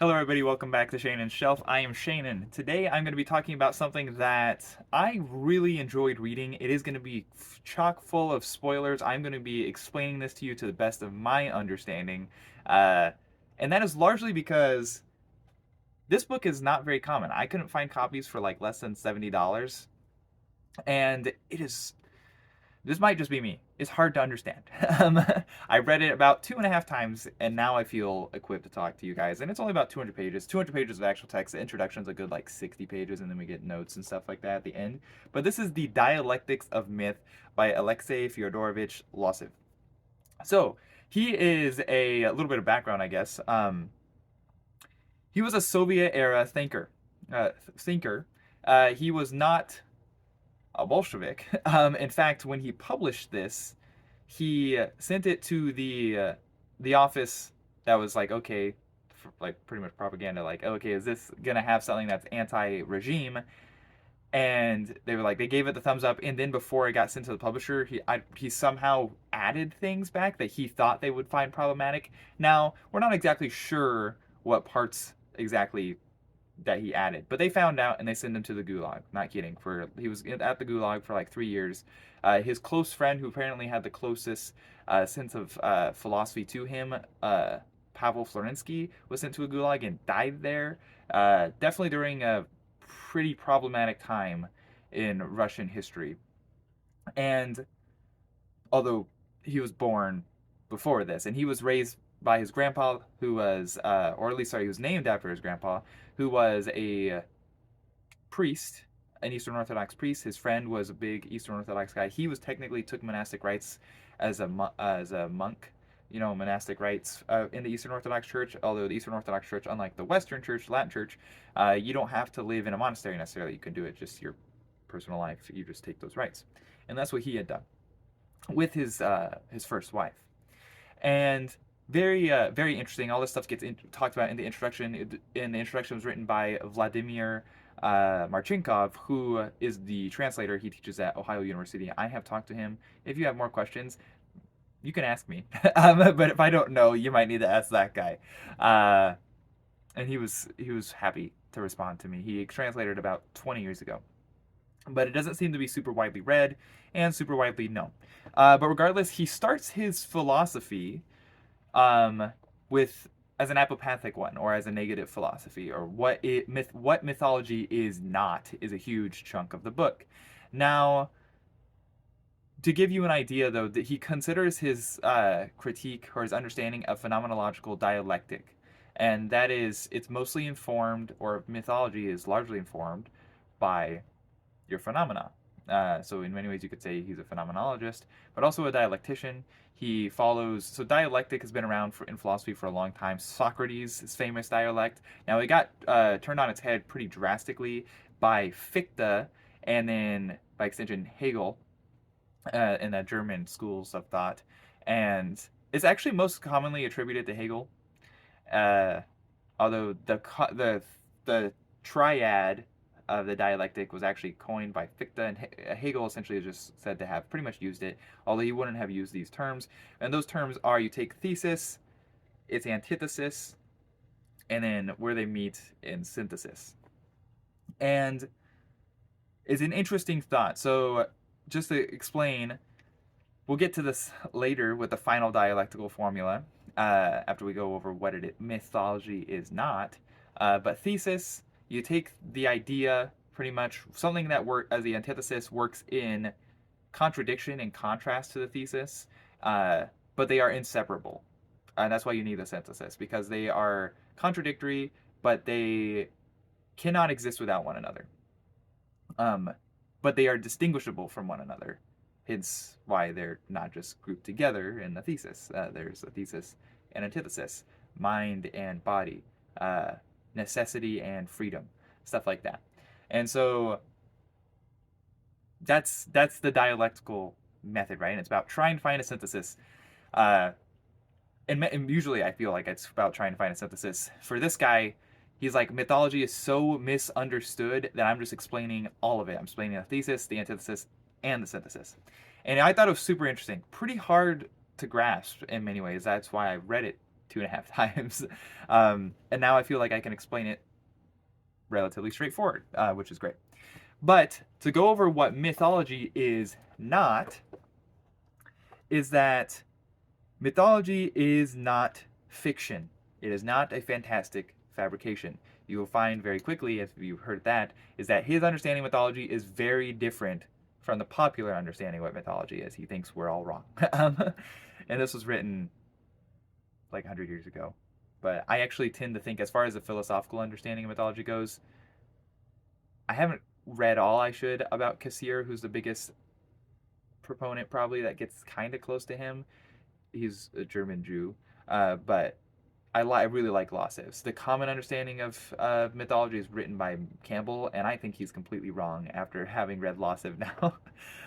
Hello everybody, welcome back to Shannon's Shelf. I am Shannon. Today I'm going to be talking about something that I really enjoyed reading. It is going to be chock full of spoilers. I'm going to be explaining this to you to the best of my understanding. Uh, and that is largely because this book is not very common. I couldn't find copies for like less than $70. And it is this might just be me. It's hard to understand. Um, I read it about 2.5 times, and now I feel equipped to talk to you guys. And it's only about 200 pages. 200 pages of actual text. The introduction's a good like 60 pages, and then we get notes and stuff like that at the end. But this is the Dialectics of Myth by Alexei Fyodorovich Losev. So he is a little bit of background, I guess. He was a Soviet era thinker. Thinker. He was not a Bolshevik. In fact, when he published this, he sent it to the office that was like, okay, like pretty much propaganda. Like, okay, is this gonna have something that's anti-regime? And they were like, they gave it the thumbs up. And then before it got sent to the publisher, he somehow added things back that he thought they would find problematic. Now we're not exactly sure what parts exactly that he added. But they found out and they sent him to the gulag. Not kidding. He was at the gulag for like 3 years. His close friend, who apparently had the closest sense of philosophy to him, Pavel Florensky, was sent to a gulag and died there. Definitely during a pretty problematic time in Russian history. And although he was born before this, and he was raised by his grandpa, who was, or at least, sorry, he was named after his grandpa, who was a priest, an Eastern Orthodox priest. His friend was a big Eastern Orthodox guy. He was technically took monastic rites as a monk, monastic rites in the Eastern Orthodox Church. Although the Eastern Orthodox Church, unlike the Western Church, Latin Church, you don't have to live in a monastery necessarily. You can do it just your personal life. You just take those rites, and that's what he had done with his first wife. And very interesting. All this stuff gets talked about in the introduction. In the introduction was written by Vladimir Marchinkov, who is the translator. He teaches at Ohio University. I have talked to him. If you have more questions, you can ask me. But if I don't know, you might need to ask that guy. And he was happy to respond to me. He translated about 20 years ago, but it doesn't seem to be super widely read and super widely known. But regardless, he starts his philosophy um, with as an apopathic one or as a negative philosophy, or what mythology is not is a huge chunk of the book. Now, to give you an idea, though, that he considers his critique or his understanding of phenomenological dialectic, and that is it's mostly informed, or mythology is largely informed by your phenomena. So in many ways, you could say he's a phenomenologist, but also a dialectician. He follows. So dialectic has been around in philosophy for a long time. Socrates' his famous dialect. Now it got turned on its head pretty drastically by Fichte, and then by extension Hegel, in the German schools of thought, and it's actually most commonly attributed to Hegel. Uh, Although the triad of the dialectic was actually coined by Fichte, and Hegel essentially is just said to have pretty much used it, although he wouldn't have used these terms. And those terms are, you take thesis, its antithesis, and then where they meet in synthesis. And it's an interesting thought. So just to explain, we'll get to this later with the final dialectical formula, after we go over what mythology is not. But thesis, you take the idea, pretty much something that as the antithesis works in contradiction and contrast to the thesis, but they are inseparable. And that's why you need the synthesis, because they are contradictory, but they cannot exist without one another. Um, but they are distinguishable from one another. Hence why they're not just grouped together in the thesis. There's a thesis and antithesis, mind and body, necessity and freedom, stuff like that. And so that's the dialectical method, right? And it's about trying to find a synthesis. Uh, and usually I feel like it's about trying to find a synthesis. For this guy, he's like, mythology is so misunderstood that I'm just explaining all of it. I'm explaining the thesis, the antithesis, and the synthesis. And I thought it was super interesting. Pretty hard to grasp in many ways. That's why I read it 2.5 times. And now I feel like I can explain it relatively straightforward, which is great. But to go over what mythology is not, is that mythology is not fiction. It is not a fantastic fabrication. You will find very quickly, if you've heard that, is that his understanding of mythology is very different from the popular understanding of what mythology is. He thinks we're all wrong. And this was written like 100 years ago. But I actually tend to think, as far as the philosophical understanding of mythology goes, I haven't read all I should about Kassir, who's the biggest proponent probably that gets kind of close to him. He's a German Jew, but I really like Losev's. The common understanding of mythology is written by Campbell, and I think he's completely wrong after having read Losev now.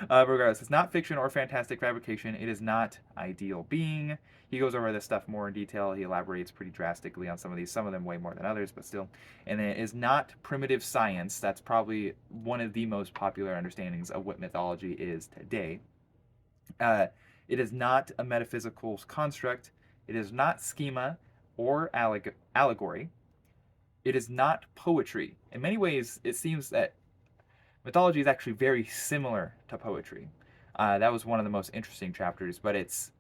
Regardless, it's not fiction or fantastic fabrication. It is not ideal being. He goes over this stuff more in detail. He elaborates pretty drastically on some of these, some of them way more than others, but still. And then it is not primitive science. That's probably one of the most popular understandings of what mythology is today. It is not a metaphysical construct. It is not schema or allegory. It is not poetry. In many ways, it seems that mythology is actually very similar to poetry. That was one of the most interesting chapters, but it's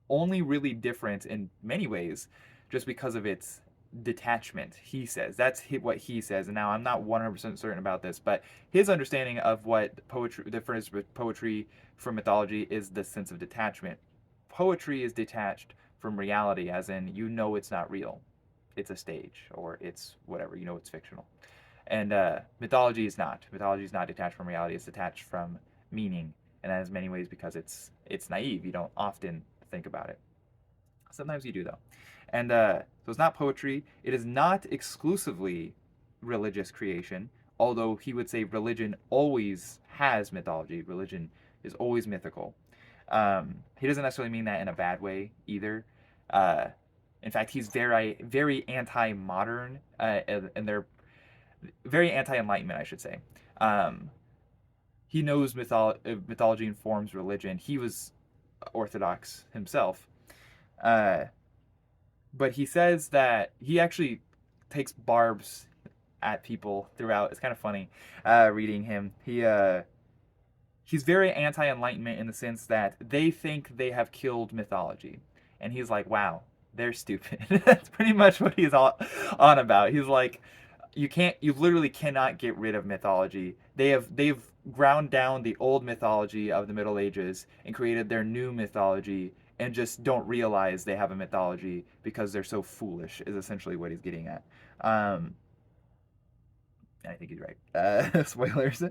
only really different in many ways just because of its detachment, he says. That's what he says. And now I'm not 100% certain about this, but his understanding of what poetry, the difference with poetry from mythology, is the sense of detachment. Poetry is detached from reality, as in, you know, it's not real. It's a stage, or it's whatever, you know, it's fictional. And mythology is not. Mythology is not detached from reality. It's detached from meaning, and that is many ways because it's naive. You don't often think about it. Sometimes you do, though. And so it's not poetry. It is not exclusively religious creation, although he would say religion always has mythology. Religion is always mythical. He doesn't necessarily mean that in a bad way either. Uh, in fact, he's very anti-modern, and they're very anti-enlightenment, I should say. Um, he knows mythology informs religion. He was Orthodox himself. Uh, but he says that he actually takes barbs at people throughout. It's kind of funny reading him. He's very anti-enlightenment in the sense that they think they have killed mythology, and he's like, wow, they're stupid. That's pretty much what he's on about. He's like, you literally cannot get rid of mythology. They've ground down the old mythology of the Middle Ages and created their new mythology, and just don't realize they have a mythology because they're so foolish, is essentially what he's getting at. I think he's right. Spoilers.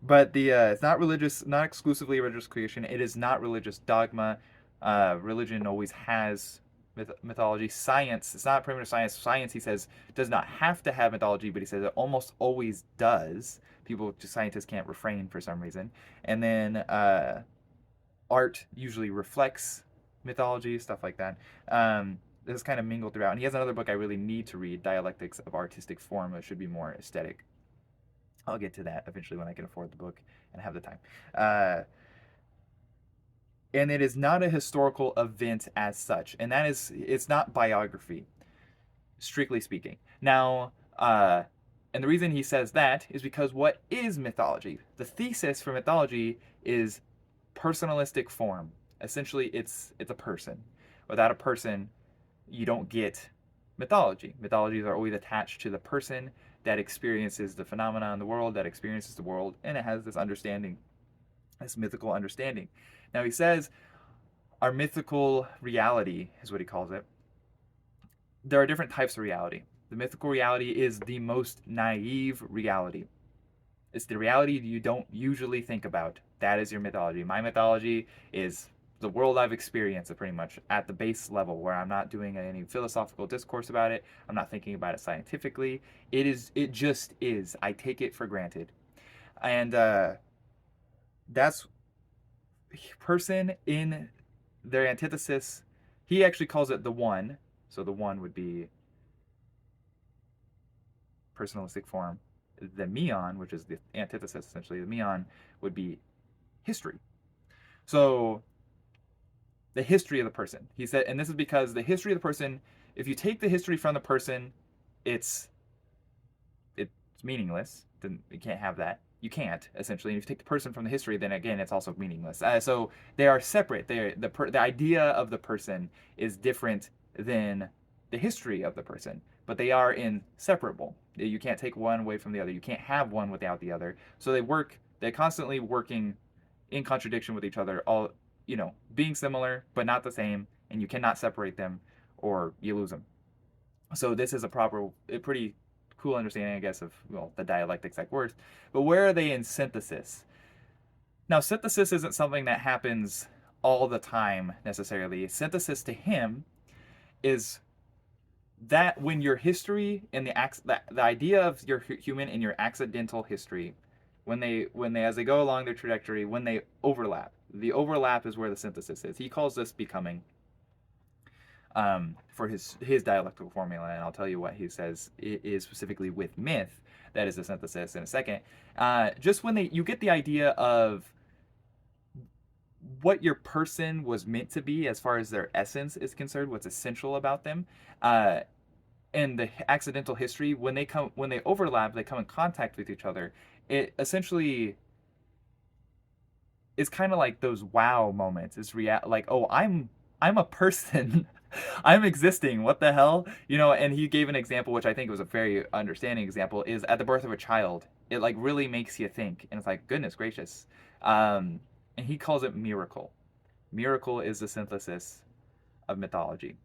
But it's not religious, not exclusively religious creation. It is not religious dogma. Religion always has mythology. Science, it's not primitive science. Science, he says, does not have to have mythology, but he says it almost always does. Scientists can't refrain for some reason. And then art usually reflects mythology, stuff like that. This is kind of mingled throughout. And he has another book I really need to read, Dialectics of Artistic Form. It should be more aesthetic. I'll get to that eventually when I can afford the book and have the time. And it is not a historical event as such. And it's not biography, strictly speaking. Now, and the reason he says that is because what is mythology? The thesis for mythology is personalistic form. Essentially, it's a person. Without a person, you don't get mythology. Mythologies are always attached to the person that experiences the phenomena in the world, that experiences the world, and it has this understanding, this mythical understanding. Now he says, our mythical reality is what he calls it. There are different types of reality. The mythical reality is the most naive reality. It's the reality you don't usually think about. That is your mythology. My mythology is the world I've experienced, pretty much at the base level, where I'm not doing any philosophical discourse about it. I'm not thinking about it scientifically. It just is. I take it for granted. And that's person in their antithesis. He actually calls it the one. So the one would be personalistic form. The meon, which is the antithesis, essentially, the meon would be history. So the history of the person. He said, and this is because the history of the person, if you take the history from the person, it's it's meaningless. Then you can't have that. You can't essentially. And if you take the person from the history, then again, it's also meaningless. So they are separate. The idea of the person is different than the history of the person, but they are inseparable. You can't take one away from the other. You can't have one without the other. So they work. They're constantly working in contradiction with each other. All being similar but not the same, and you cannot separate them, or you lose them. So this is a pretty cool understanding, I guess, of the dialectics like words. But where are they in synthesis? Now, synthesis isn't something that happens all the time necessarily. Synthesis to him is that when your history and the idea of your human and your accidental history, when they as they go along their trajectory, when they overlap, the overlap is where the synthesis is. He calls this becoming. For his dialectical formula, and I'll tell you what he says it is specifically with myth that is the synthesis in a second. Just when you get the idea of what your person was meant to be as far as their essence is concerned, what's essential about them, and the accidental history, when they overlap, they come in contact with each other. It essentially is kind of like those wow moments. It's like, oh, I'm a person. I'm existing. What the hell? And he gave an example, which I think was a very understanding example, is at the birth of a child. It like really makes you think. And it's like, goodness gracious. And he calls it miracle. Miracle is the synthesis of mythology.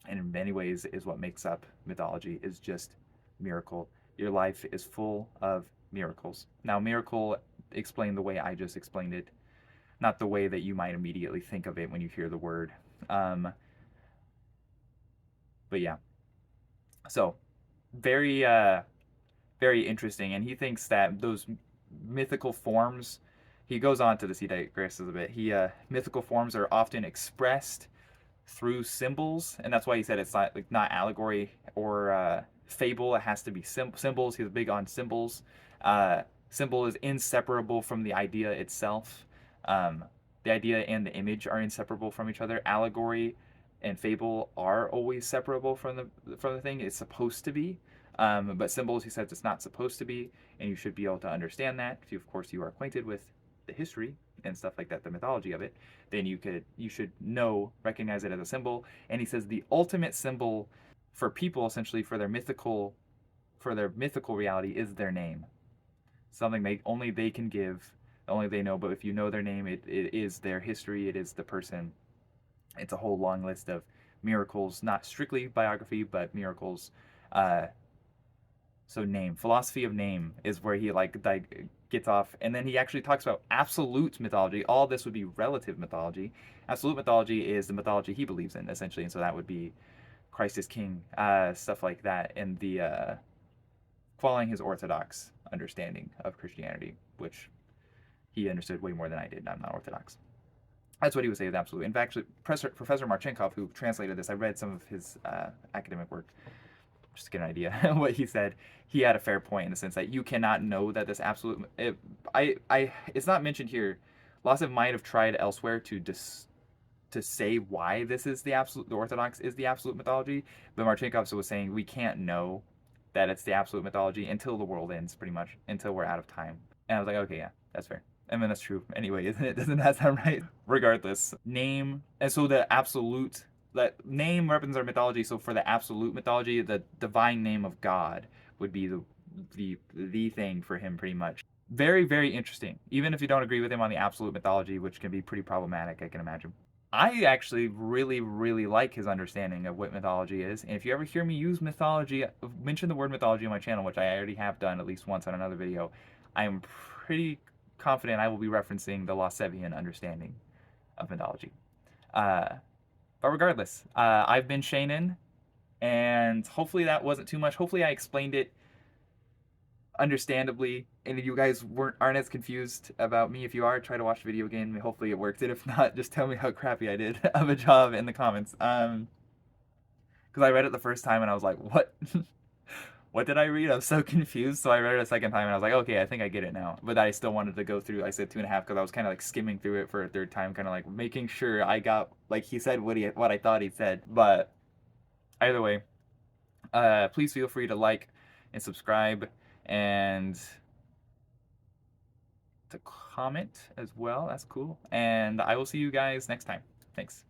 And in many ways is what makes up mythology, is just miracle. Your life is full of miracles. Now, miracle explained the way I just explained it, not the way that you might immediately think of it when you hear the word. But yeah, so very very interesting. And he thinks that those mythical forms, he goes on to this, he digresses a bit. Mythical forms are often expressed through symbols, and that's why he said it's not allegory or fable. It has to be symbols. He's big on symbols. Symbol is inseparable from the idea itself. The idea and the image are inseparable from each other. Allegory and fable are always separable from the thing. It's supposed to be, but symbols, he says, it's not supposed to be, and you should be able to understand that. If of course you are acquainted with the history and stuff like that, the mythology of it, then you should recognize it as a symbol. And he says the ultimate symbol for people, essentially for their mythical reality, is their name. Something only they can give, only they know. But if you know their name, it is their history, it is the person. It's a whole long list of miracles, not strictly biography, but miracles. So name, philosophy of name is where he gets off, and then he actually talks about absolute mythology. All this would be relative mythology. Absolute mythology is the mythology he believes in, essentially, and so that would be Christ is king, stuff like that, and the following his orthodox understanding of Christianity, which he understood way more than I did. I'm not orthodox. That's what he would say is absolute. In fact, Professor Marchenkov, who translated this, I read some of his academic work just to get an idea what he said. He had a fair point in the sense that you cannot know that this absolute. It's not mentioned here. Losev might have tried elsewhere to say why this is the absolute. The Orthodox is the absolute mythology, but Marchenkov was saying we can't know that it's the absolute mythology until the world ends, pretty much, until we're out of time. And I was like, okay, yeah, that's fair. I mean, that's true anyway, isn't it? Doesn't that sound right? Regardless, name, and so the absolute, that name represents our mythology. So for the absolute mythology, the divine name of God would be the thing for him, pretty much. Very, very interesting. Even if you don't agree with him on the absolute mythology, which can be pretty problematic, I can imagine. I actually really, really like his understanding of what mythology is. And if you ever hear me use mythology, mention the word mythology on my channel, which I already have done at least once on another video, I am pretty confident I will be referencing the Losevian understanding of mythology. But regardless, I've been Shanen, and hopefully that wasn't too much. Hopefully I explained it understandably, and you guys aren't as confused about me. If you are, try to watch the video again. Hopefully it worked. And if not, just tell me how crappy I did of a job in the comments. Because I read it the first time and I was like, what? what did I read? I'm so confused. So I read it a second time and I was like, okay, I think I get it now. But I still wanted to go through. I said 2.5 because I was kind of like skimming through it for a third time, kind of like making sure I got like he said what I thought he said. But either way, please feel free to like and subscribe and to comment as well. That's cool. And I will see you guys next time. Thanks.